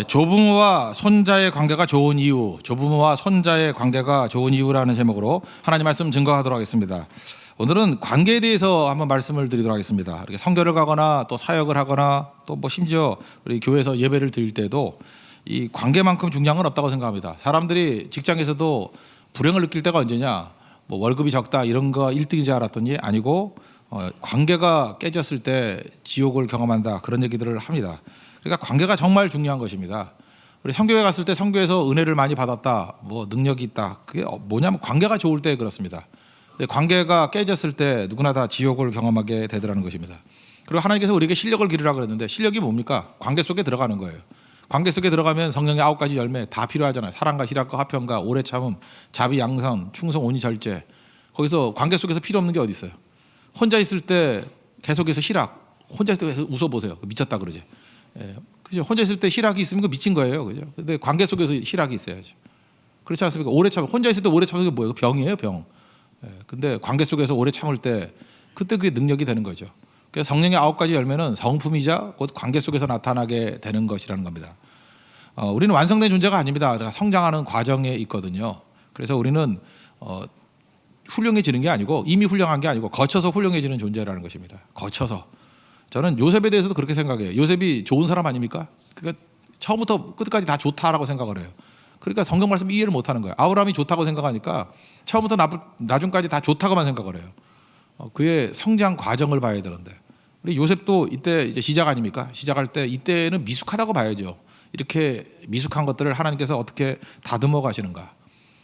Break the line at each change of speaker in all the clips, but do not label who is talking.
조부모와 손자의 관계가 좋은 이유, 조부모와 손자의 관계가 좋은 이유라는 제목으로 하나님 말씀 증거하도록 하겠습니다. 오늘은 관계에 대해서 한번 말씀을 드리도록 하겠습니다. 이렇게 선교를 가거나 또 사역을 하거나 또 뭐 심지어 우리 교회에서 예배를 드릴 때도 이 관계만큼 중요한 건 없다고 생각합니다. 사람들이 직장에서도 불행을 느낄 때가 언제냐? 뭐 월급이 적다 이런 거 1등인 줄 알았더니 아니고 관계가 깨졌을 때 지옥을 경험한다 그런 얘기들을 합니다. 그러니까 관계가 정말 중요한 것입니다. 우리 선교회 갔을 때 선교에서 은혜를 많이 받았다, 뭐 능력이 있다. 그게 뭐냐면 관계가 좋을 때 그렇습니다. 근데 관계가 깨졌을 때 누구나 다 지옥을 경험하게 되더라는 것입니다. 그리고 하나님께서 우리에게 실력을 기르라 그랬는데 실력이 뭡니까? 관계 속에 들어가는 거예요. 관계 속에 들어가면 성령의 9가지 열매 다 필요하잖아요. 사랑과 희락과 화평과 오래 참음, 자비, 양선, 충성, 온유, 절제. 거기서 관계 속에서 필요 없는 게 어디 있어요? 혼자 있을 때 계속해서 희락, 혼자 있을 때 웃어보세요. 미쳤다 그러지. 그죠? 혼자 있을 때 희락이 있으면 그 미친 거예요. 그죠? 근데 관계 속에서 희락이 있어야죠. 그렇지 않습니까? 오래 참, 혼자 있을 때 오래 참는 게 뭐예요? 병이에요, 병. 근데 관계 속에서 오래 참을 때 그때 그게 능력이 되는 거죠. 그래서 성령의 9가지 열매는 성품이자 곧 관계 속에서 나타나게 되는 것이라는 겁니다. 우리는 완성된 존재가 아닙니다. 성장하는 과정에 있거든요. 그래서 우리는 훌륭해지는 게 아니고 이미 훌륭한 게 아니고 거쳐서 훌륭해지는 존재라는 것입니다. 거쳐서. 저는 요셉에 대해서도 그렇게 생각해요. 요셉이 좋은 사람 아닙니까? 그러니까 처음부터 끝까지 다 좋다라고 생각을 해요. 그러니까 성경 말씀 이해를 못하는 거예요. 아브라함이 좋다고 생각하니까 처음부터 나중까지 다 좋다고만 생각을 해요. 그의 성장 과정을 봐야 되는데 우리 요셉도 이때 이제 시작 아닙니까? 시작할 때 이때는 미숙하다고 봐야죠. 이렇게 미숙한 것들을 하나님께서 어떻게 다듬어 가시는가.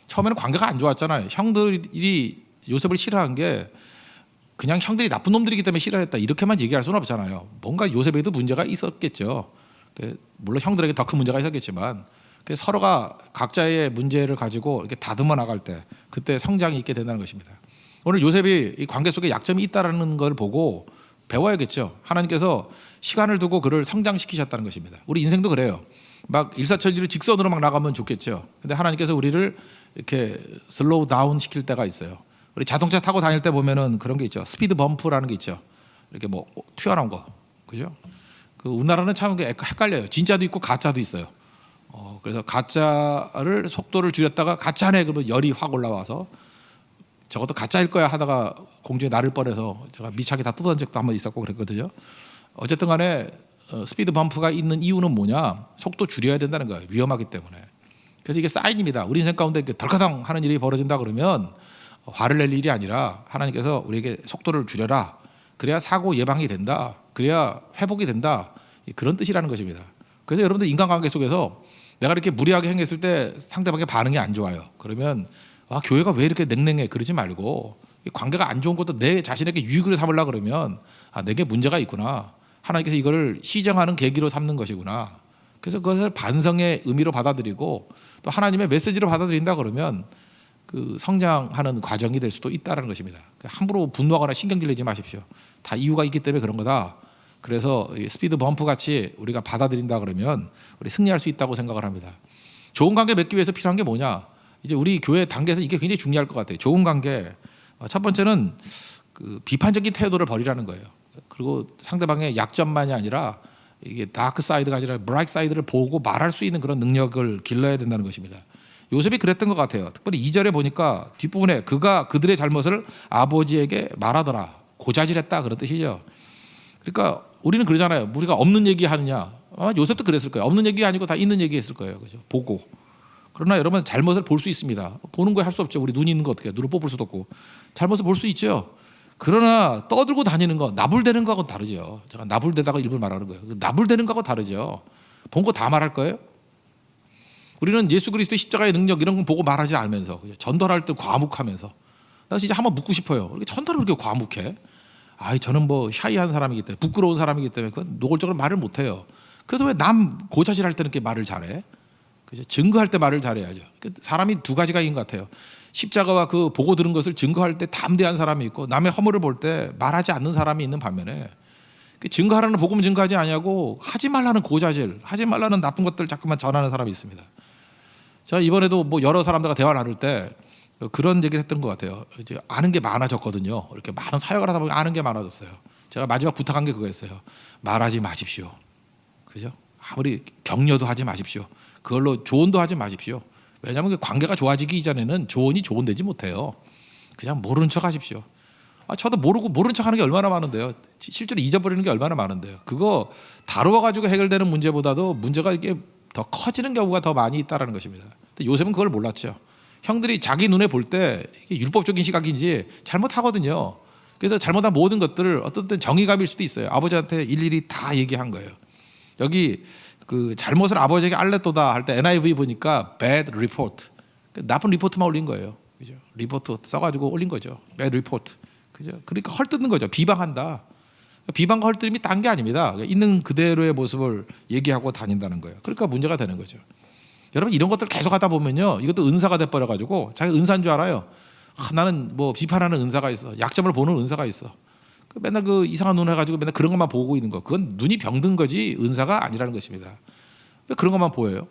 처음에는 관계가 안 좋았잖아요. 형들이 요셉을 싫어한 게 그냥 형들이 나쁜 놈들이기 때문에 싫어했다 이렇게만 얘기할 수는 없잖아요. 뭔가 요셉에도 문제가 있었겠죠. 물론 형들에게 더 큰 문제가 있었겠지만 서로가 각자의 문제를 가지고 이렇게 다듬어 나갈 때 그때 성장이 있게 된다는 것입니다. 오늘 요셉이 이 관계 속에 약점이 있다는 걸 보고 배워야겠죠. 하나님께서 시간을 두고 그를 성장시키셨다는 것입니다. 우리 인생도 그래요. 막 일사천리로 직선으로 막 나가면 좋겠죠. 근데 하나님께서 우리를 이렇게 슬로우 다운 시킬 때가 있어요. 우리 자동차 타고 다닐 때 보면은 그런 게 있죠. 스피드 범프라는 게 있죠. 이렇게 뭐 튀어나온 거, 그죠? 그 우리나라는 참 헷갈려요. 진짜도 있고 가짜도 있어요. 그래서 가짜를 속도를 줄였다가 가짜 안에 그러면 열이 확 올라와서 저것도 가짜일 거야 하다가 공중에 나를 뻔해서 제가 미착이 다 뜯어진 적도 한번 있었고 그랬거든요. 어쨌든 간에 스피드 범프가 있는 이유는 뭐냐? 속도 줄여야 된다는 거예요. 위험하기 때문에. 그래서 이게 사인입니다. 우리 인생 가운데 이렇게 덜커덩 하는 일이 벌어진다 그러면 화를 낼 일이 아니라 하나님께서 우리에게 속도를 줄여라. 그래야 사고 예방이 된다. 그래야 회복이 된다. 그런 뜻이라는 것입니다. 그래서 여러분들 인간관계 속에서 내가 이렇게 무리하게 행했을 때 상대방의 반응이 안 좋아요. 그러면 교회가 왜 이렇게 냉랭해? 그러지 말고 관계가 안 좋은 것도 내 자신에게 유익을 삼으려고 그러면 내게 문제가 있구나. 하나님께서 이거를 시정하는 계기로 삼는 것이구나. 그래서 그것을 반성의 의미로 받아들이고 또 하나님의 메시지로 받아들인다 그러면 그 성장하는 과정이 될 수도 있다는 것입니다. 함부로 분노하거나 신경질 내지 마십시오. 다 이유가 있기 때문에 그런 거다. 그래서 스피드 범프 같이 우리가 받아들인다 그러면 우리 승리할 수 있다고 생각을 합니다. 좋은 관계 맺기 위해서 필요한 게 뭐냐? 이제 우리 교회 단계에서 이게 굉장히 중요할 것 같아요. 좋은 관계. 첫 번째는 그 비판적인 태도를 버리라는 거예요. 그리고 상대방의 약점만이 아니라 이게 다크 사이드가 아니라 브라이트 사이드를 보고 말할 수 있는 그런 능력을 길러야 된다는 것입니다. 요셉이 그랬던 것 같아요. 특별히 2절에 보니까 뒷부분에 그가 그들의 잘못을 아버지에게 말하더라. 고자질했다 그런 뜻이죠. 그러니까 우리는 그러잖아요. 우리가 없는 얘기 하느냐. 요셉도 그랬을 거예요. 없는 얘기 아니고 다 있는 얘기 했을 거예요. 그죠? 보고. 그러나 여러분 잘못을 볼 수 있습니다. 보는 거에 할 수 없죠. 우리 눈이 있는 거 어떻게 해요? 눈을 뽑을 수도 없고. 잘못을 볼 수 있죠. 그러나 떠들고 다니는 거, 나불대는 거하고는 다르죠. 제가 나불대다가 일부러 말하는 거예요. 나불대는 거하고 다르죠. 본 거 다 말할 거예요? 우리는 예수 그리스도의 십자가의 능력 이런 거 보고 말하지 않으면서 전달할 때 과묵하면서 나 진짜 한번 묻고 싶어요. 이렇게 전달을 그렇게 과묵해? 저는 뭐 샤이한 사람이기 때문에 부끄러운 사람이기 때문에 그건 노골적으로 말을 못해요. 그래서 왜 남 고자질할 때는 이렇게 말을 잘해? 그죠? 증거할 때 말을 잘해야죠. 사람이 두 가지가 있는 것 같아요. 십자가와 그 보고 들은 것을 증거할 때 담대한 사람이 있고 남의 허물을 볼 때 말하지 않는 사람이 있는 반면에 증거하라는 복음 증거하지 아니하고 하지 말라는 고자질, 하지 말라는 나쁜 것들 자꾸만 전하는 사람이 있습니다. 제가 이번에도 뭐 여러 사람들과 대화 나눌 때 그런 얘기를 했던 것 같아요. 이제 아는 게 많아졌거든요. 이렇게 많은 사역을 하다 보면 아는 게 많아졌어요. 제가 마지막 부탁한 게 그거였어요. 말하지 마십시오. 그죠? 아무리 격려도 하지 마십시오. 그걸로 조언도 하지 마십시오. 왜냐하면 그 관계가 좋아지기 이전에는 조언이 조언되지 못해요. 그냥 모르는 척 하십시오. 저도 모르고 모르는 척하는 게 얼마나 많은데요. 실제로 잊어버리는 게 얼마나 많은데요. 그거 다루어 가지고 해결되는 문제보다도 문제가 이게 더 커지는 경우가 더 많이 있다라는 것입니다. 근데 요새는 그걸 몰랐죠. 형들이 자기 눈에 볼 때 이게 율법적인 시각인지 잘못하거든요. 그래서 잘못한 모든 것들을 어떤 때 정의감일 수도 있어요. 아버지한테 일일이 다 얘기한 거예요. 여기 그 잘못을 아버지에게 알렸도다 할 때 NIV 보니까 bad report, 나쁜 리포트만 올린 거예요. 그죠? 리포트 써가지고 올린 거죠. bad report. 그죠? 그러니까 헐뜯는 거죠. 비방한다. 비방과 헐뜯음이 딴 게 아닙니다. 있는 그대로의 모습을 얘기하고 다닌다는 거예요. 그러니까 문제가 되는 거죠. 여러분 이런 것들 계속 하다 보면요, 이것도 은사가 돼버려가지고 자기 은사인 줄 알아요. 나는 뭐 비판하는 은사가 있어, 약점을 보는 은사가 있어. 맨날 그 이상한 눈 해가지고 맨날 그런 것만 보고 있는 거, 그건 눈이 병든 거지 은사가 아니라는 것입니다. 왜 그런 것만 보여요?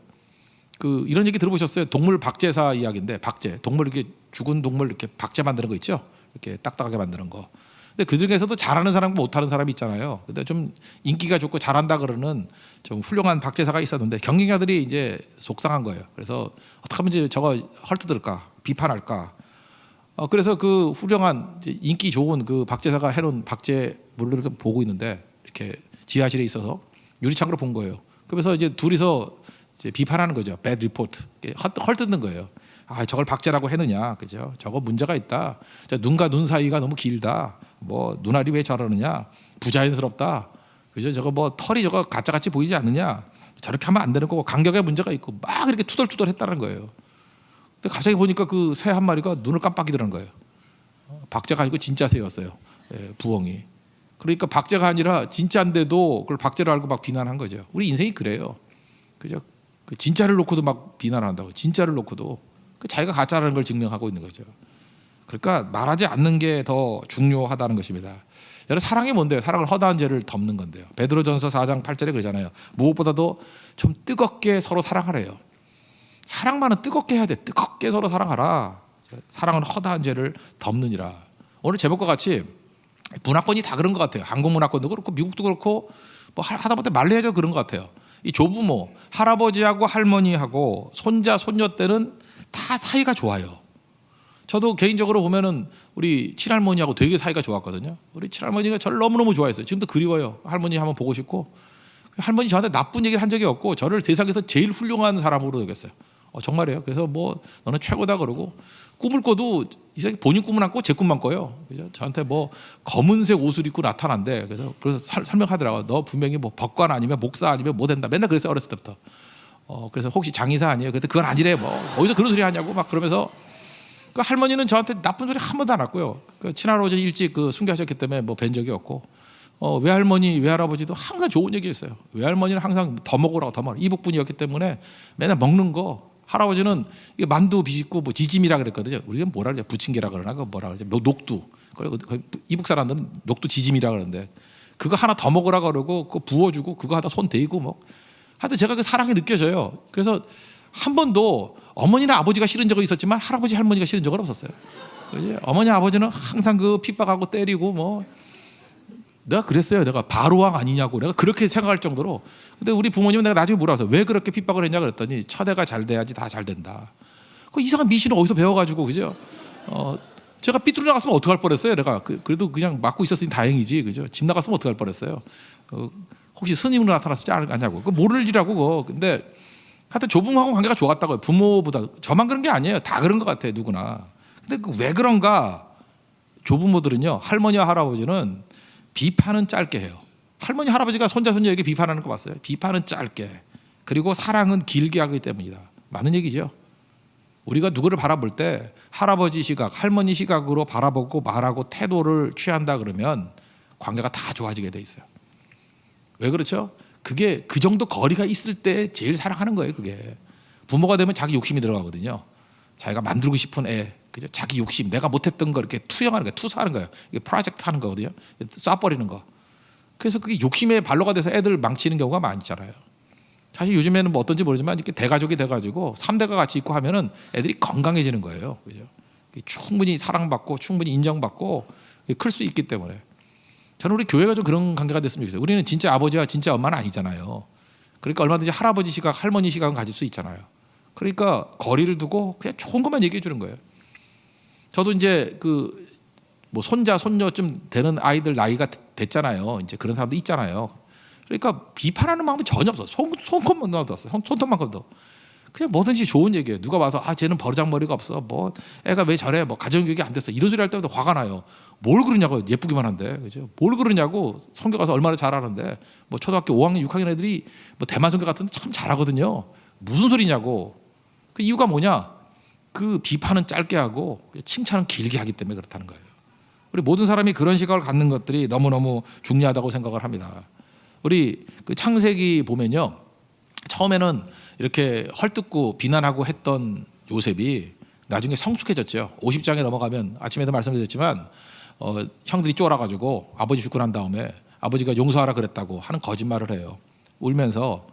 그 이런 얘기 들어보셨어요? 동물 박제사 이야기인데, 박제, 동물 이렇게 죽은 동물 이렇게 박제 만드는 거 있죠? 이렇게 딱딱하게 만드는 거. 근데 그 중에서도 잘하는 사람과 못하는 사람이 있잖아요. 근데 좀 인기가 좋고 잘한다 그러는 좀 훌륭한 박제사가 있었는데 경쟁자들이 이제 속상한 거예요. 그래서 어떻게 하면 이제 저거 헐뜯을까, 비판할까. 그래서 그 훌륭한 인기 좋은 그 박제사가 해놓은 박제물을 보고 있는데 이렇게 지하실에 있어서 유리창으로 본 거예요. 그래서 이제 둘이서 이제 비판하는 거죠. bad report, 헐뜯는 거예요. 저걸 박제라고 했느냐, 그죠? 저거 문제가 있다. 눈과 눈 사이가 너무 길다. 뭐 눈알이 왜 저러느냐, 부자연스럽다. 그죠? 저거 뭐 털이 저거 가짜같이 보이지 않느냐. 저렇게 하면 안 되는 거고 간격에 문제가 있고 막 이렇게 투덜투덜했다는 거예요. 근데 갑자기 보니까 그 새 한 마리가 눈을 깜빡이더라는 거예요. 박제가 아니고 진짜 새였어요. 부엉이. 그러니까 박제가 아니라 진짜인데도 그걸 박제로 알고 막 비난한 거죠. 우리 인생이 그래요. 그죠? 그 진짜를 놓고도 막 비난한다고. 진짜를 놓고도 자기가 가짜라는 걸 증명하고 있는 거죠. 그러니까 말하지 않는 게 더 중요하다는 것입니다. 여러분 사랑이 뭔데요? 사랑은 허다한 죄를 덮는 건데요. 베드로전서 4장 8절에 그러잖아요. 무엇보다도 좀 뜨겁게 서로 사랑하래요. 사랑만은 뜨겁게 해야 돼. 뜨겁게 서로 사랑하라. 사랑은 허다한 죄를 덮느니라. 오늘 제목과 같이 문화권이 다 그런 것 같아요. 한국 문화권도 그렇고 미국도 그렇고 뭐 하다 보면 말레이아도 그런 것 같아요. 이 조부모, 할아버지하고 할머니하고 손자, 손녀 때는 다 사이가 좋아요. 저도 개인적으로 보면은 우리 친할머니하고 되게 사이가 좋았거든요. 우리 친할머니가 저를 너무너무 좋아했어요. 지금도 그리워요. 할머니 한번 보고 싶고. 할머니 저한테 나쁜 얘기를 한 적이 없고 저를 세상에서 제일 훌륭한 사람으로 여겼어요. 정말이에요. 그래서 뭐 너는 최고다 그러고, 꿈을 꿔도 이제 본인 꿈은 안 꿔, 제 꿈만 꿔요. 그죠? 저한테 뭐 검은색 옷을 입고 나타난대. 그래서 설명하더라고요. 너 분명히 뭐 법관 아니면 목사 아니면 뭐 된다. 맨날 그랬어요, 어렸을 때부터. 그래서 혹시 장의사 아니에요? 그때 그건 아니래. 뭐 어디서 그런 소리 하냐고 막 그러면서. 그 할머니는 저한테 나쁜 소리 한 번도 안 했고요. 그 친할아버지 일찍 그 순교하셨기 때문에 뭐 뵌 적이 없고, 외할머니, 외할아버지도 항상 좋은 얘기했어요. 외할머니는 항상 더 먹으라고 더 먹으라. 이북분이었기 때문에 맨날 먹는 거. 할아버지는 이게 만두 비짓고 뭐 지짐이라 그랬거든요. 우리는 뭐라 그러죠? 부침개라 그러나 그 뭐라 그러죠? 녹두. 이북 사람들은 녹두 지짐이라 그러는데 그거 하나 더 먹으라 그러고 그거 부어주고 그거 하다 손 대고 뭐. 하여튼 제가 그 사랑이 느껴져요. 그래서 한 번도 어머니나 아버지가 싫은 적은 있었지만 할아버지 할머니가 싫은 적은 없었어요. 그지? 어머니 아버지는 항상 그 핍박하고 때리고 뭐. 내가 그랬어요. 내가 바로왕 아니냐고 내가 그렇게 생각할 정도로. 근데 우리 부모님은 내가 나중에 물어봤어요. 왜 그렇게 핍박을 했냐 그랬더니 처대가 잘 돼야지 다 잘 된다. 그 이상한 미신을 어디서 배워가지고, 그죠? 제가 삐뚤어 나갔으면 어떡할 뻔했어요. 내가 그래도 그냥 맞고 있었으니 다행이지, 그죠? 집 나갔으면 어떡할 뻔했어요. 혹시 스님으로 나타났지 않냐고. 그 모를 일이라고 그거. 근데 하여튼 조부모하고 관계가 좋았다고요. 부모보다. 저만 그런 게 아니에요. 다 그런 것 같아요, 누구나. 근데 왜 그런가? 조부모들은요, 할머니와 할아버지는 비판은 짧게 해요. 할머니 할아버지가 손자 손녀에게 비판하는 거 봤어요. 비판은 짧게, 그리고 사랑은 길게 하기 때문이다. 맞는 얘기죠. 우리가 누구를 바라볼 때 할아버지 시각, 할머니 시각으로 바라보고 말하고 태도를 취한다 그러면 관계가 다 좋아지게 돼 있어요. 왜 그렇죠? 그게 그 정도 거리가 있을 때 제일 사랑하는 거예요. 그게 부모가 되면 자기 욕심이 들어가거든요. 자기가 만들고 싶은 애, 그죠? 자기 욕심, 내가 못했던 거 이렇게 투영하는 거예요. 투사하는 거예요. 이게 프로젝트 하는 거거든요. 쏴버리는 거. 그래서 그게 욕심의 발로가 돼서 애들 망치는 경우가 많잖아요. 사실 요즘에는 뭐 어떤지 모르지만 이렇게 대가족이 돼가지고 3대가 같이 있고 하면은 애들이 건강해지는 거예요. 그죠? 충분히 사랑받고 충분히 인정받고 클 수 있기 때문에. 저는 우리 교회가 좀 그런 관계가 됐으면 좋겠어요. 우리는 진짜 아버지와 진짜 엄마는 아니잖아요. 그러니까 얼마든지 할아버지 시각, 할머니 시각은 가질 수 있잖아요. 그러니까 거리를 두고 그냥 좋은 것만 얘기해 주는 거예요. 저도 이제 그 뭐 손자, 손녀쯤 되는 아이들 나이가 됐잖아요. 이제 그런 사람도 있잖아요. 그러니까 비판하는 마음이 전혀 없어. 손톱만큼도 없어. 손톱만큼도. 그냥 뭐든지 좋은 얘기예요. 누가 와서 쟤는 버르장머리가 없어. 뭐 애가 왜 저래? 뭐 가정교육이 안 됐어. 이런 소리 할 때마다 화가 나요. 뭘 그러냐고. 예쁘기만 한데. 그죠? 뭘 그러냐고. 성교 가서 얼마나 잘하는데. 뭐 초등학교 5학년, 6학년 애들이 뭐 대만 성교 같은 데 참 잘하거든요. 무슨 소리냐고. 그 이유가 뭐냐? 그 비판은 짧게 하고 칭찬은 길게 하기 때문에 그렇다는 거예요. 우리 모든 사람이 그런 시각을 갖는 것들이 너무너무 중요하다고 생각을 합니다. 우리 그 창세기 보면요. 처음에는 이렇게 헐뜯고 비난하고 했던 요셉이 나중에 성숙해졌죠. 50장에 넘어가면 아침에도 말씀드렸지만 형들이 쫄아가지고 아버지 죽고 난 다음에 아버지가 용서하라 그랬다고 하는 거짓말을 해요. 울면서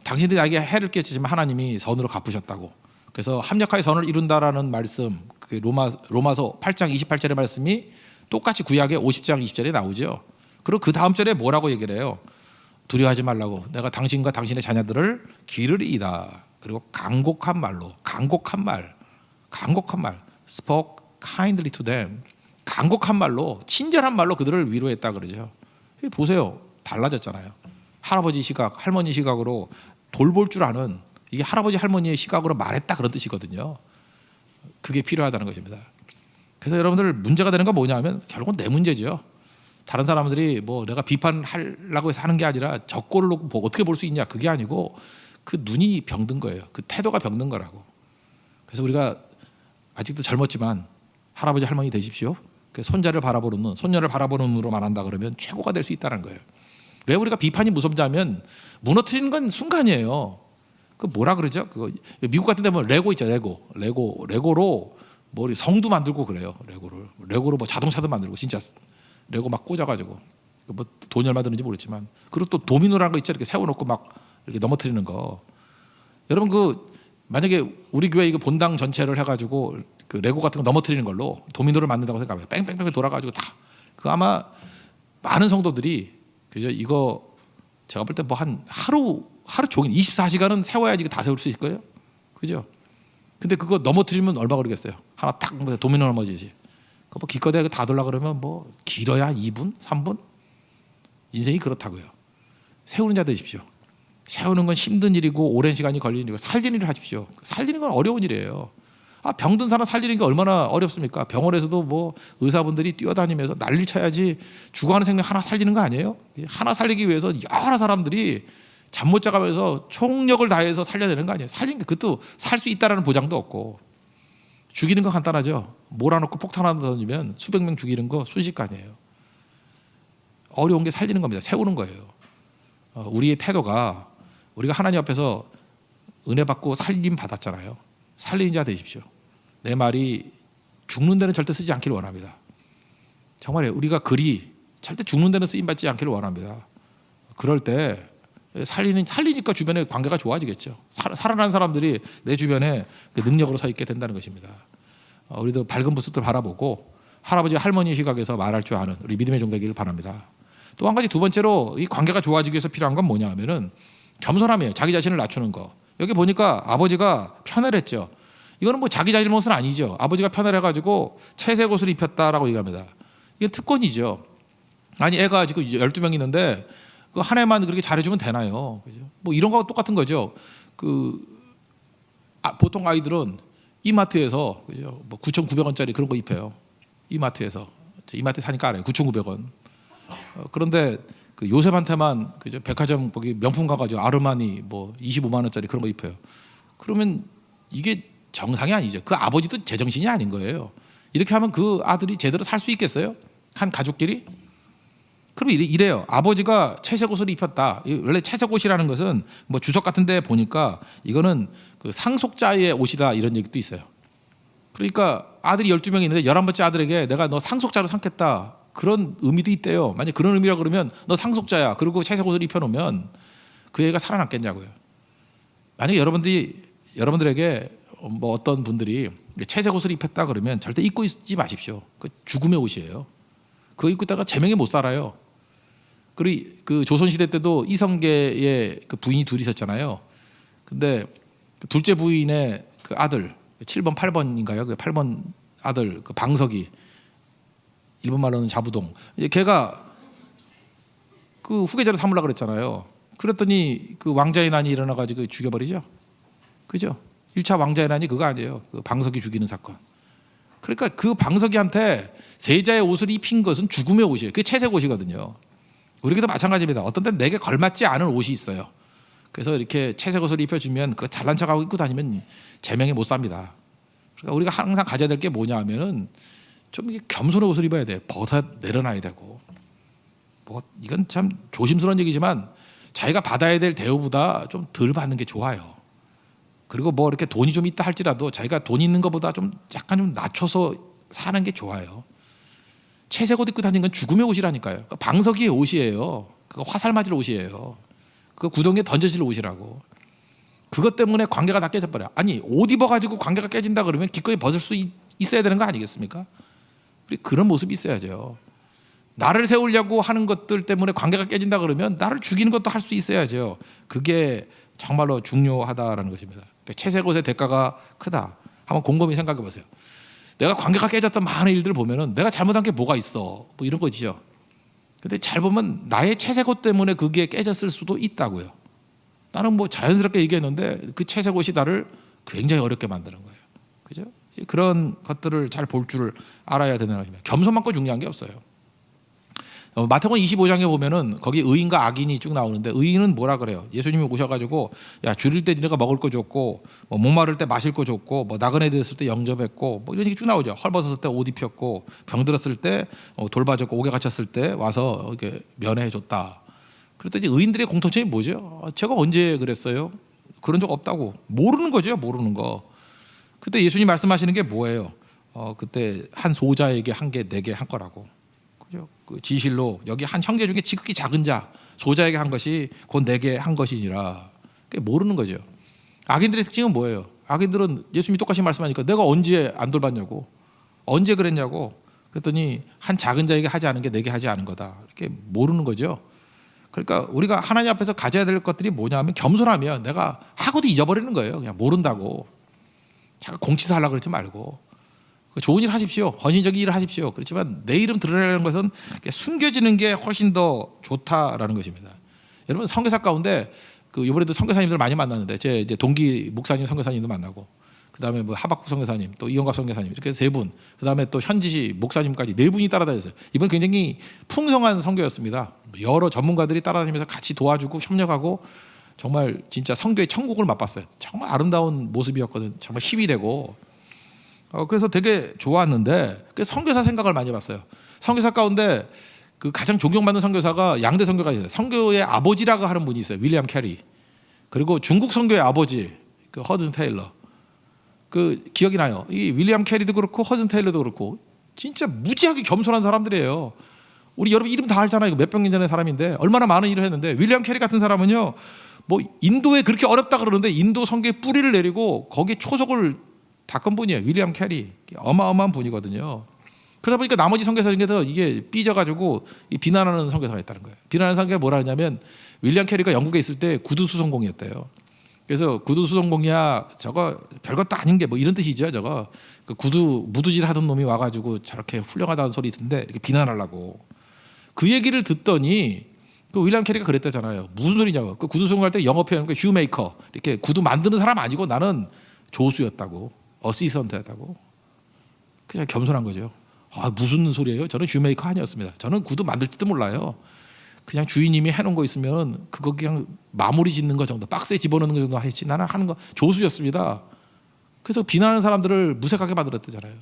당신들이 나에게 해를 끼쳤지만 하나님이 선으로 갚으셨다고. 그래서 합력하여 선을 이룬다라는 말씀, 그 로마서 8장 28절의 말씀이 똑같이 구약의 50장 20절에 나오죠. 그리고 그 다음 절에 뭐라고 얘기를 해요? 두려워하지 말라고. 내가 당신과 당신의 자녀들을 기르리이다. 그리고 간곡한 말로, 간곡한 말, spoke kindly to them. 간곡한 말로, 친절한 말로 그들을 위로했다 그러죠. 보세요, 달라졌잖아요. 할아버지 시각, 할머니 시각으로 돌볼 줄 아는, 이게 할아버지 할머니의 시각으로 말했다 그런 뜻이거든요. 그게 필요하다는 것입니다. 그래서 여러분들 문제가 되는 건 뭐냐면 결국은 내 문제죠. 다른 사람들이 뭐 내가 비판하려고 해서 하는 게 아니라 저 꼴을 놓고 어떻게 볼 수 있냐, 그게 아니고 그 눈이 병든 거예요. 그 태도가 병든 거라고. 그래서 우리가 아직도 젊었지만 할아버지 할머니 되십시오. 손자를 바라보는 눈, 손녀를 바라보는 눈으로 말한다 그러면 최고가 될 수 있다는 거예요. 왜 우리가 비판이 무섭냐면 무너뜨리는 건 순간이에요. 그 뭐라 그러죠? 그거 미국 같은 데 보면 레고 있죠. 레고로 뭐 성도 만들고 그래요. 레고로 뭐 자동차도 만들고 진짜 레고 막 꽂아가지고 뭐 돈이 얼마 드는지 모르지만, 그리고 또 도미노라는 거 있죠. 이렇게 세워놓고 막 이렇게 넘어뜨리는 거. 여러분 그 만약에 우리 교회 이거 본당 전체를 해가지고 그 레고 같은 거 넘어뜨리는 걸로 도미노를 만든다고 생각해요. 뺑뺑뺑 돌아가지고 다. 그 아마 많은 성도들이 그죠? 이거 제가 볼 때 뭐 한 하루 종일 24시간은 세워야지 이거 다 세울 수 있을 거예요. 그죠? 근데 그거 넘어뜨리면 얼마 걸리겠어요? 하나 딱 도미노 넘어지지. 그거 뭐 기껏해 다 돌라 그러면 뭐 길어야 2분, 3분? 인생이 그렇다고요. 세우는 자 되십시오. 세우는 건 힘든 일이고 오랜 시간이 걸리는 일이고 살리는 일을 하십시오. 살리는 건 어려운 일이에요. 병든 사람 살리는 게 얼마나 어렵습니까? 병원에서도 뭐 의사분들이 뛰어다니면서 난리 쳐야지 죽어가는 생명 하나 살리는 거 아니에요? 하나 살리기 위해서 여러 사람들이 잠 못 자가면서 총력을 다해서 살려내는 거 아니에요? 살리는 게 그것도 살 수 있다라는 보장도 없고. 죽이는 거 간단하죠. 몰아놓고 폭탄 하나 던지면 수백 명 죽이는 거 순식간이에요. 어려운 게 살리는 겁니다. 세우는 거예요. 우리의 태도가, 우리가 하나님 앞에서 은혜 받고 살림 받았잖아요. 살리는 자 되십시오. 내 말이 죽는 데는 절대 쓰지 않기를 원합니다. 정말요. 우리가 글이 절대 죽는 데는 쓰임 받지 않기를 원합니다. 그럴 때 살리니까 주변의 관계가 좋아지겠죠. 살아난 사람들이 내 주변에 능력으로 서 있게 된다는 것입니다. 우리도 밝은 모습들 바라보고 할아버지 할머니 시각에서 말할 줄 아는 우리 믿음의 종 되기를 바랍니다. 또 한 가지, 두 번째로 이 관계가 좋아지기 위해서 필요한 건 뭐냐 하면은 겸손함이에요. 자기 자신을 낮추는 거. 여기 보니까 아버지가 편애했죠. 이거는 뭐 자기 잘못은 아니죠. 아버지가 편애해가지고 채색 옷을 입혔다라고 얘기합니다. 이게 특권이죠. 아니 애가 지금 12명 있는데 그 한 해만 그렇게 잘해주면 되나요? 그죠? 뭐 이런 거하고 똑같은 거죠. 보통 아이들은 이마트에서 그죠? 뭐 9,900원짜리 그런 거 입혀요. 이마트에 사니까 알아요. 9,900원. 그런데 그 요셉한테만 그죠? 백화점 거기 명품 가가지고 아르마니 뭐 25만 원짜리 그런 거 입혀요. 그러면 이게 정상이 아니죠. 그 아버지도 제정신이 아닌 거예요. 이렇게 하면 그 아들이 제대로 살 수 있겠어요? 한 가족끼리? 그럼 이래요. 아버지가 채색 옷을 입혔다. 원래 채색 옷이라는 것은 뭐 주석 같은 데 보니까 이거는 그 상속자의 옷이다 이런 얘기도 있어요. 그러니까 아들이 12명이 있는데 11번째 아들에게 내가 너 상속자로 삼겠다. 그런 의미도 있대요. 만약 그런 의미라 그러면 너 상속자야. 그리고 채색 옷을 입혀놓으면 그 애가 살아남겠냐고요. 만약에 여러분들에게 뭐 어떤 분들이 채색 옷을 입혔다 그러면 절대 입고 있지 마십시오. 그 죽음의 옷이에요. 그거 입고 있다가 제명에 못 살아요. 그리고 그 조선 시대 때도 이성계의 그 부인이 둘이 있었잖아요. 근데 둘째 부인의 그 아들 7번 8번인가요? 그 8번 아들 그 방석이 일본 말로는 자부동. 걔가 그 후계자를 삼으려고 그랬잖아요. 그랬더니 그 왕자의 난이 일어나 가지고 죽여버리죠. 그죠? 1차 왕자의 난이 그거 아니에요. 그 방석이 죽이는 사건. 그러니까 그 방석이한테 세자의 옷을 입힌 것은 죽음의 옷이에요. 그게 채색 옷이거든요. 우리에게도 마찬가지입니다. 어떤 때는 내게 걸맞지 않은 옷이 있어요. 그래서 이렇게 채색 옷을 입혀주면 그 잘난 척하고 입고 다니면 제명에 못 삽니다. 그러니까 우리가 항상 가져야 될 게 뭐냐 하면은 좀 겸손한 옷을 입어야 돼. 벗어 내려놔야 되고. 뭐 이건 참 조심스러운 얘기지만 자기가 받아야 될 대우보다 좀 덜 받는 게 좋아요. 그리고 뭐 이렇게 돈이 좀 있다 할지라도 자기가 돈 있는 것보다 좀 약간 좀 낮춰서 사는 게 좋아요. 채색 옷 입고 다니는 건 죽음의 옷이라니까요. 방석이의 옷이에요. 그거 화살 맞을 옷이에요. 그거 구덩이에 던져질 옷이라고. 그것 때문에 관계가 다 깨져버려요. 아니 옷 입어가지고 관계가 깨진다 그러면 기꺼이 벗을 수 있어야 되는 거 아니겠습니까? 그런 모습이 있어야죠. 나를 세우려고 하는 것들 때문에 관계가 깨진다 그러면 나를 죽이는 것도 할 수 있어야죠. 그게 정말로 중요하다라는 것입니다. 채색 옷의 대가가 크다. 한번 곰곰이 생각해 보세요. 내가 관계가 깨졌던 많은 일들을 보면은 내가 잘못한 게 뭐가 있어. 뭐 이런 거지요. 근데 잘 보면 나의 채색 옷 때문에 그게 깨졌을 수도 있다고요. 나는 뭐 자연스럽게 얘기했는데 그 채색 옷이 나를 굉장히 어렵게 만드는 거예요. 그죠? 그런 것들을 잘 볼 줄 알아야 되는 것입니다. 겸손만큼 중요한 게 없어요. 마태복음 25장에 보면은 거기 의인과 악인이 쭉 나오는데 의인은 뭐라 그래요? 예수님이 오셔가지고 야 줄일 때 니네가 먹을 거 줬고 뭐 목마를 때 마실 거 줬고 뭐 나그네 됐을 때 영접했고 뭐 이런 얘기 쭉 나오죠. 헐벗었을 때 옷 입혔고 병들었을 때 돌봐줬고 옥에 갇혔을 때 와서 이렇게 면회해줬다. 그랬더니 의인들의 공통점이 뭐죠? 제가 언제 그랬어요? 그런 적 없다고. 모르는 거죠. 모르는 거. 그때 예수님 말씀하시는 게 뭐예요? 그때 한 소자에게 한 개 내게 한 거라고. 그 진실로 여기 한 형제 중에 지극히 작은 자 소자에게 한 것이 곧 내게 한 것이니라. 모르는 거죠. 악인들의 특징은 뭐예요? 악인들은 예수님이 똑같이 말씀하니까 내가 언제 안 돌봤냐고, 언제 그랬냐고. 그랬더니 한 작은 자에게 하지 않은 게 내게 하지 않은 거다. 이렇게 모르는 거죠. 그러니까 우리가 하나님 앞에서 가져야 될 것들이 뭐냐면 겸손하면 내가 하고도 잊어버리는 거예요. 그냥 모른다고. 자꾸 공치사 하려고 그러지 말고. 좋은 일 하십시오. 헌신적인 일을 하십시오. 그렇지만 내 이름 드러내는 것은 숨겨지는 게 훨씬 더 좋다라는 것입니다. 여러분 선교사 가운데 그 이번에도 선교사님들 많이 만났는데 제 이제 동기 목사님 선교사님도 만나고 그다음에 뭐 하박국 선교사님 또 이영갑 선교사님 이렇게 세 분 그다음에 또 현지시 목사님까지 네 분이 따라다녔어요. 이번 굉장히 풍성한 선교였습니다. 여러 전문가들이 따라다니면서 같이 도와주고 협력하고 정말 진짜 선교의 천국을 맛봤어요. 정말 아름다운 모습이었거든. 정말 힘이 되고. 그래서 되게 좋았는데 선교사 생각을 많이 해봤어요. 선교사 가운데 그 가장 존경받는 선교사가 양대 선교가 있어요. 선교의 아버지라고 하는 분이 있어요. 윌리엄 캐리. 그리고 중국 선교의 아버지 그 허든 테일러. 그 기억이 나요. 이 윌리엄 캐리도 그렇고 허든 테일러도 그렇고 진짜 무지하게 겸손한 사람들이에요. 우리 여러분 이름 다 알잖아요. 몇 백년 전의 사람인데 얼마나 많은 일을 했는데 윌리엄 캐리 같은 사람은요. 뭐 인도에 그렇게 어렵다 그러는데 인도 선교의 뿌리를 내리고 거기에 초석을 닦은 분이에요. 윌리엄 캐리. 어마어마한 분이거든요. 그러다 보니까 나머지 선교사 중에서 이게 삐져가지고 비난하는 선교사가 있다는 거예요. 비난하는 선교가 뭐라 하냐면 윌리엄 캐리가 영국에 있을 때 구두 수송공이었대요. 그래서 구두 수송공이야 저거 별것도 아닌 게 뭐 이런 뜻이죠. 저거 그 구두 무두질 하던 놈이 와가지고 저렇게 훌륭하다는 소리 듣는데 이렇게 비난하려고. 그 얘기를 듣더니 그 윌리엄 캐리가 그랬다잖아요. 무슨 소리냐고. 그 구두 수송할 때 영어 표현 그 휴메이커 이렇게 구두 만드는 사람 아니고 나는 조수였다고. 어시스턴트였다고. 그냥 겸손한 거죠. 무슨 소리예요? 저는 슈메이커 아니었습니다. 저는 구두 만들지도 몰라요. 그냥 주인님이 해놓은 거 있으면 그거 그냥 마무리 짓는 거 정도, 박스에 집어넣는 거 정도 했지 나는 하는 거 조수였습니다. 그래서 비난하는 사람들을 무색하게 만들었대잖아요.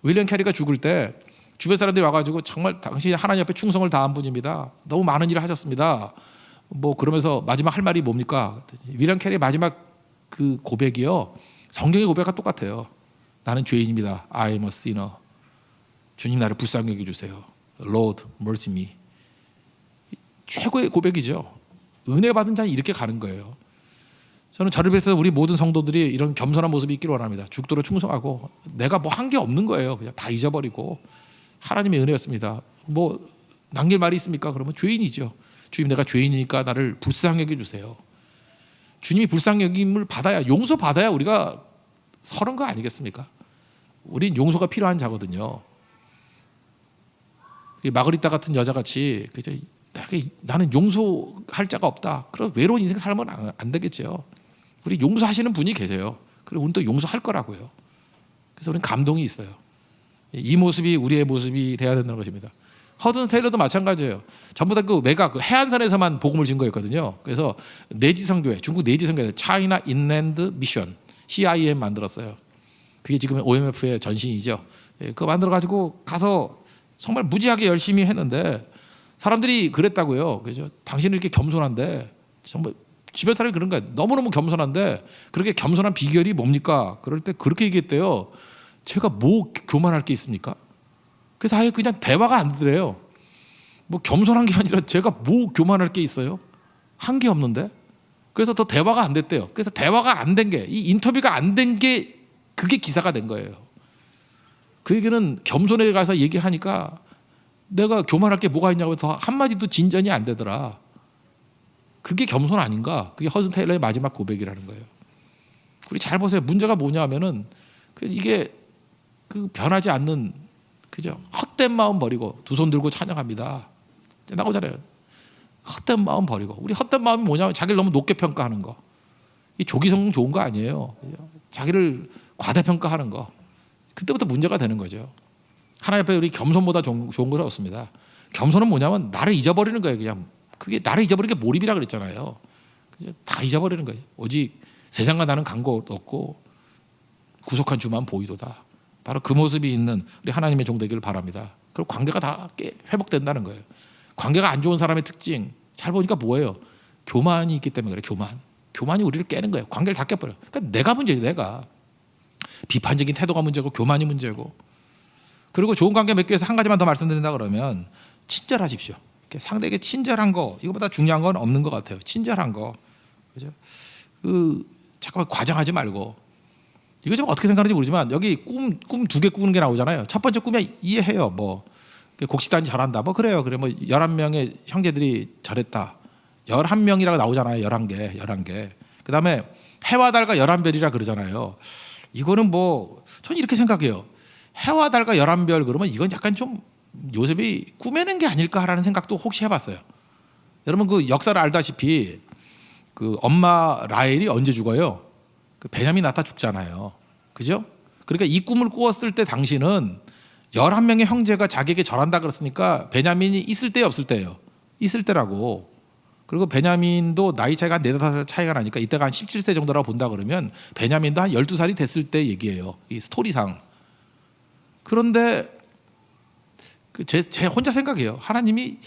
윌리엄 캐리가 죽을 때 주변 사람들이 와가지고 정말 당신이 하나님 앞에 충성을 다한 분입니다. 너무 많은 일을 하셨습니다. 뭐 그러면서 마지막 할 말이 뭡니까? 윌리엄 캐리의 마지막 그 고백이요. 성경의 고백과 똑같아요. 나는 죄인입니다. I am a sinner. 주님 나를 불쌍히 여겨주세요. Lord, mercy me. 최고의 고백이죠. 은혜 받은 자는 이렇게 가는 거예요. 저는 저를 비롯해서 우리 모든 성도들이 이런 겸손한 모습이 있기를 원합니다. 죽도록 충성하고 내가 뭐 한 게 없는 거예요. 그냥 다 잊어버리고 하나님의 은혜였습니다. 뭐 남길 말이 있습니까? 그러면 죄인이죠.
주님 내가 죄인이니까 나를 불쌍히 여겨주세요. 주님이 불쌍히 여김을 받아야 용서받아야 우리가 서는 거 아니겠습니까? 우린 용서가 필요한 자거든요. 마그리타 같은 여자같이 나는 용서할 자가 없다. 그런 외로운 인생 살면 안 되겠죠. 우리 용서하시는 분이 계세요. 그리고 우리는 또 용서할 거라고요. 그래서 우리는 감동이 있어요. 이 모습이 우리의 모습이 돼야 된다는 것입니다. 허든 테일러도 마찬가지예요. 전부 다 그 외곽 해안선에서만 복음을 진 거였거든요. 그래서 내지선교회, 중국 내지선교회 차이나 인랜드 미션 CIM 만들었어요. 그게 지금 OMF의 전신이죠. 그거 만들어 가지고 가서 정말 무지하게 열심히 했는데 사람들이 그랬다고요. 그죠? 당신은 이렇게 겸손한데 정말 주변 사람이 그런 거야. 너무너무 겸손한데 그렇게 겸손한 비결이 뭡니까? 그럴 때 그렇게 얘기했대요. 제가 뭐 교만할 게 있습니까? 그래서 아예 그냥 대화가 안 되더래요. 뭐 겸손한 게 아니라 제가 뭐 교만할 게 있어요? 한 게 없는데. 그래서 더 대화가 안 됐대요. 그래서 대화가 안 된 게, 이 인터뷰가 안 된 게 그게 기사가 된 거예요. 그 얘기는 겸손에 가서 얘기하니까 내가 교만할 게 뭐가 있냐고 해서 한마디도 진전이 안 되더라. 그게 겸손 아닌가? 그게 허슨 테일러의 마지막 고백이라는 거예요. 우리 잘 보세요. 문제가 뭐냐 하면은 이게 그 변하지 않는 그죠? 헛된 마음 버리고 두 손 들고 찬양합니다. 나오잖아요. 헛된 마음 버리고. 우리 헛된 마음이 뭐냐면 자기를 너무 높게 평가하는 거. 이 조기성공 좋은 거 아니에요. 자기를 과대평가하는 거. 그때부터 문제가 되는 거죠. 하나님 앞에 우리 겸손보다 좋은 것은 없습니다. 겸손은 뭐냐면 나를 잊어버리는 거예요. 그냥 그게 나를 잊어버리는 게 몰입이라 그랬잖아요. 그죠? 다 잊어버리는 거예요. 오직 세상과 나는 간고 없고 구속한 주만 보이도다. 바로 그 모습이 있는 우리 하나님의 종 되기를 바랍니다. 그리고 관계가 다 회복된다는 거예요. 관계가 안 좋은 사람의 특징 잘 보니까 뭐예요? 교만이 있기 때문에 그래. 교만이 우리를 깨는 거예요. 관계를 다 깨버려요. 그러니까 내가 문제예요. 내가 비판적인 태도가 문제고 교만이 문제고. 그리고 좋은 관계 맺기 위해서 한 가지만 더 말씀드린다 그러면 친절하십시오. 상대에게 친절한 거 이거보다 중요한 건 없는 것 같아요. 친절한 거, 그죠? 잠깐 과장하지 말고. 이거 좀 어떻게 생각하는지 모르지만 여기 꿈 두 개 꾸는 게 나오잖아요. 첫 번째 꿈에 이해해요. 뭐 곡식단이 절한다. 뭐 그래요. 그래 뭐 11명의 형제들이 절했다. 11명이라고 나오잖아요. 11개. 그다음에 해와 달과 11별이라 그러잖아요. 이거는 뭐 저는 이렇게 생각해요. 해와 달과 11별 그러면 이건 약간 좀 요셉이 꾸며낸 게 아닐까라는 생각도 혹시 해봤어요. 여러분 그 역사를 알다시피 그 엄마 라헬이 언제 죽어요? 그 베냐민 낳다 죽잖아요. 그죠? 그러니까 이 꿈을 꾸었을 때 당신은 11명의 형제가 자기에게 절한다 그랬으니까 베냐민이 있을 때 없을 때예요. 있을 때라고. 그리고 베냐민도 나이 차이가 한 4-5살 차이가 나니까 이때가 한 17세 정도라고 본다 그러면 베냐민도 한 12살이 됐을 때 얘기예요. 이 스토리상. 그런데 제 혼자 생각해요. 하나님이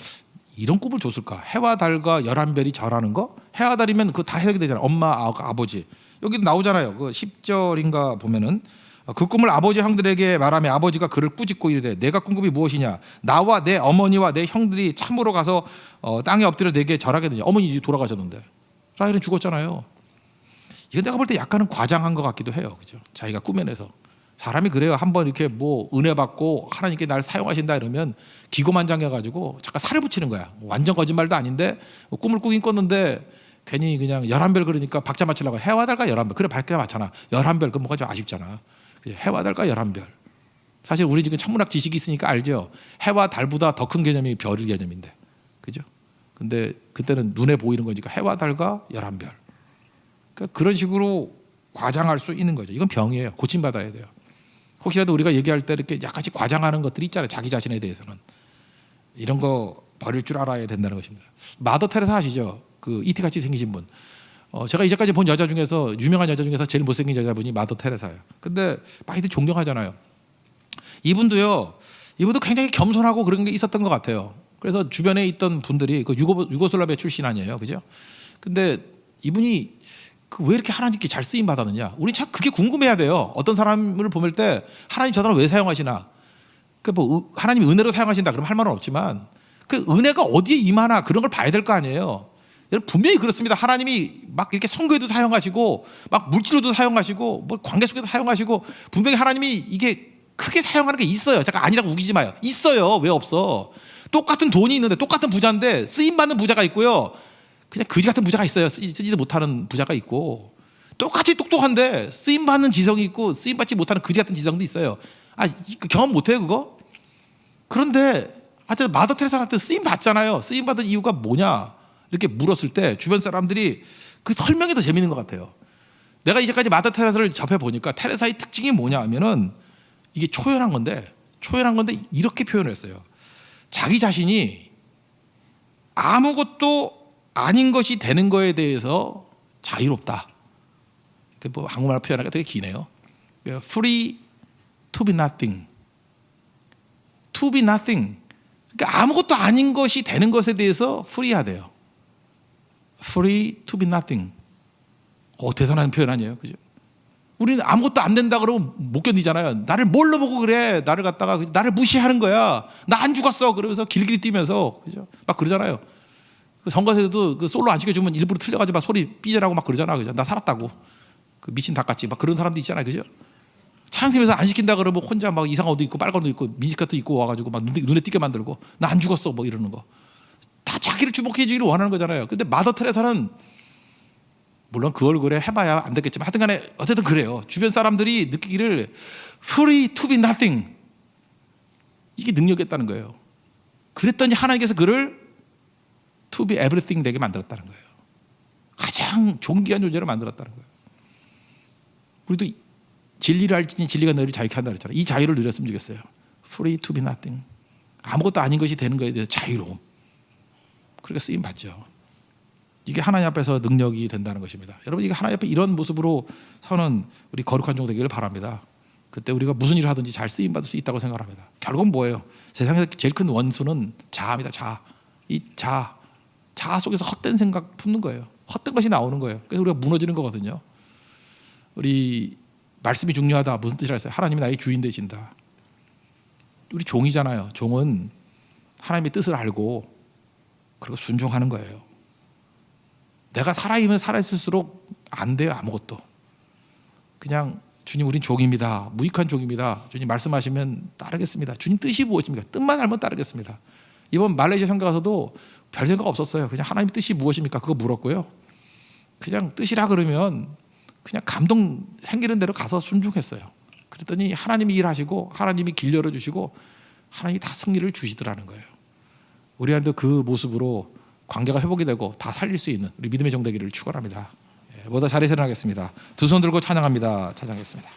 이런 꿈을 줬을까? 해와 달과 11별이 절하는 거? 해와 달이면 그거 다 해석이 되잖아요. 엄마, 아버지. 여기 나오잖아요. 그 10절인가 보면은 그 꿈을 아버지 형들에게 말하며 아버지가 그를 꾸짖고 이르되 내가 꾼 꿈이 무엇이냐? 나와 내 어머니와 내 형들이 참으로 가서 땅에 엎드려 내게 절하게 되냐? 어머니 돌아가셨는데 라헬은 죽었잖아요. 이건 내가 볼 때 약간은 과장한 것 같기도 해요. 그죠? 자기가 꾸며내서. 사람이 그래요. 한번 이렇게 뭐 은혜 받고 하나님께 날 사용하신다 이러면 기고만장해가지고 잠깐 살을 붙이는 거야. 완전 거짓말도 아닌데 꿈을 꾸긴 꿨는데 괜히 그냥 11별 그러니까 박자 맞추려고 해와 달과 11별. 그래 박자 맞잖아. 11별 그럼 뭐가 좀 아쉽잖아. 해와 달과 11별. 사실 우리 지금 천문학 지식이 있으니까 알죠. 해와 달보다 더 큰 개념이 별일 개념인데. 그죠? 근데 그때는 눈에 보이는 거니까 해와 달과 11별. 그러니까 그런 식으로 과장할 수 있는 거죠. 이건 병이에요. 고침받아야 돼요. 혹시라도 우리가 얘기할 때 이렇게 약간씩 과장하는 것들이 있잖아요. 자기 자신에 대해서는. 이런 거 버릴 줄 알아야 된다는 것입니다. 마더 테레사 아시죠? 그 이티같이 생기신 분. 제가 이제까지 본 여자 중에서 유명한 여자 중에서 제일 못생긴 여자분이 마더 테레사예요. 근데 많이들 존경하잖아요. 이분도 굉장히 겸손하고 그런 게 있었던 것 같아요. 그래서 주변에 있던 분들이 그 유고슬라비아 출신 아니에요, 그죠? 근데 이분이 왜 이렇게 하나님께 잘 쓰임 받았느냐? 우리 참 그게 궁금해야 돼요. 어떤 사람을 보낼 때 하나님 저 사람 왜 사용하시나? 그 뭐 하나님이 은혜로 사용하신다 그러면 할 말은 없지만 그 은혜가 어디에 임하나 그런 걸 봐야 될 거 아니에요. 여러분 분명히 그렇습니다. 하나님이 막 이렇게 선교에도 사용하시고 막 물질로도 사용하시고 뭐 관계 속에도 사용하시고 분명히 하나님이 이게 크게 사용하는 게 있어요. 잠깐 아니라고 우기지 마요. 있어요. 왜 없어?
똑같은 돈이 있는데 똑같은 부자인데 쓰임 받는 부자가 있고요. 그냥 거지 같은 부자가 있어요. 쓰지도 못하는 부자가 있고 똑같이 똑똑한데 쓰임 받는 지성이 있고 쓰임 받지 못하는 거지 같은 지성도 있어요. 경험 못해요 그거? 그런데 하여튼 마더 테레사한테 쓰임 받잖아요. 쓰임 받은 이유가 뭐냐 이렇게 물었을 때 주변 사람들이 그 설명이 더 재밌는 것 같아요. 내가 이제까지 마더 테레사를 접해 보니까 테레사의 특징이 뭐냐 하면은 이게 초연한 건데 이렇게 표현을 했어요. 자기 자신이 아무것도 아닌 것이 되는 거에 대해서 자유롭다. 뭐 한국말 표현하기가 되게 기네요. Free to be nothing. To be nothing. 그러니까 아무것도 아닌 것이 되는 것에 대해서 프리하대요. Free to be nothing. 대단한 표현 아니에요, 그죠? 우리는 아무것도 안 된다 그러면 못 견디잖아요. 나를 뭘로 보고 그래? 나를 무시하는 거야. 나 안 죽었어. 그러면서 길길이 뛰면서 그죠? 막 그러잖아요. 그 선거에서도 그 솔로 안 시켜주면 일부러 틀려가지고 막 소리 삐져나고 막 그러잖아, 그죠? 나 살았다고. 그 미친 닭같이 막 그런 사람도 있잖아요, 그죠? 창심에서 안 시킨다 그러면 혼자 막 이상한 옷도 입고 빨간 옷도 입고 민지카트 입고 와가지고 막 눈에 띄게 만들고 나 안 죽었어 뭐 이러는 거. 다 자기를 주목해주기를 원하는 거잖아요. 근데 마더 테레사는 물론 그 얼굴에 해봐야 안 됐겠지만 하여튼간에 어쨌든 그래요. 주변 사람들이 느끼기를 free to be nothing 이게 능력이었다는 거예요. 그랬더니 하나님께서 그를 to be everything 되게 만들었다는 거예요. 가장 존귀한 존재로 만들었다는 거예요. 우리도 진리를 알지니 진리가 너희를 자유케 한다 그랬잖아요. 이 자유를 누렸으면 좋겠어요. free to be nothing. 아무것도 아닌 것이 되는 것에 대해서 자유로움. 그렇게 쓰임 받죠. 이게 하나님 앞에서 능력이 된다는 것입니다. 여러분 이게 하나님 앞에 이런 모습으로 서는 우리 거룩한 종 되기를 바랍니다. 그때 우리가 무슨 일을 하든지 잘 쓰임 받을 수 있다고 생각합니다. 결국은 뭐예요? 세상에서 제일 큰 원수는 자아입니다. 자아. 이 자아 속에서 헛된 생각 품는 거예요. 헛된 것이 나오는 거예요. 그래서 우리가 무너지는 거거든요. 우리 말씀이 중요하다. 무슨 뜻이라 했어요? 하나님이 나의 주인 되신다. 우리 종이잖아요. 종은 하나님의 뜻을 알고 그리고 순종하는 거예요. 내가 살아있으면 살아있을수록 안 돼요. 아무것도. 그냥 주님 우린 종입니다. 무익한 종입니다. 주님 말씀하시면 따르겠습니다. 주님 뜻이 무엇입니까? 뜻만 알면 따르겠습니다. 이번 말레이시아 선교 가서도 별 생각 없었어요. 그냥 하나님의 뜻이 무엇입니까? 그거 물었고요. 그냥 뜻이라 그러면 그냥 감동 생기는 대로 가서 순종했어요. 그랬더니 하나님이 일하시고 하나님이 길 열어주시고 하나님이 다 승리를 주시더라는 거예요. 우리한테도 그 모습으로 관계가 회복이 되고 다 살릴 수 있는 우리 믿음의 종 되기를 축원합니다. 모두 자리에 일어나겠습니다. 두 손 들고 찬양합니다. 찬양하겠습니다.